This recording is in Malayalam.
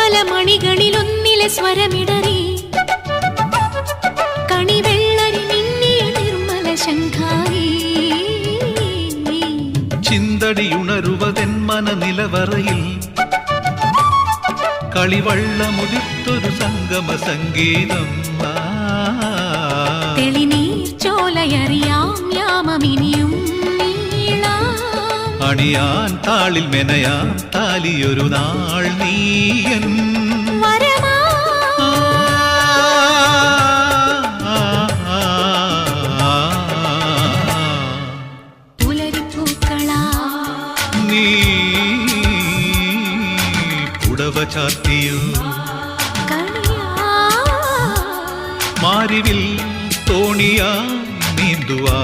മണികളിലൊന്നിലെ സ്വരമിടറി കണിവെള്ളരി മിന്നിയ നിർമ്മല ശങ്കാരി ചിന്തടിയുണരുവതെന്മന നിലവറയിൽ കളിവള്ളമുതിർത്തൊരു സംഗമ സംഗീതം തെളിനീർ ചോലയറിയാം യാമമിനിയും അണിയാൻ താളിൽ മെനയാൻ താലിയൊരു നാൾ നീയൻ പുലരിപ്പൂക്കളാ നീ പുടവ ചാർത്തിയോ മാരിവിൽ തോണിയാ നീന്തുവാ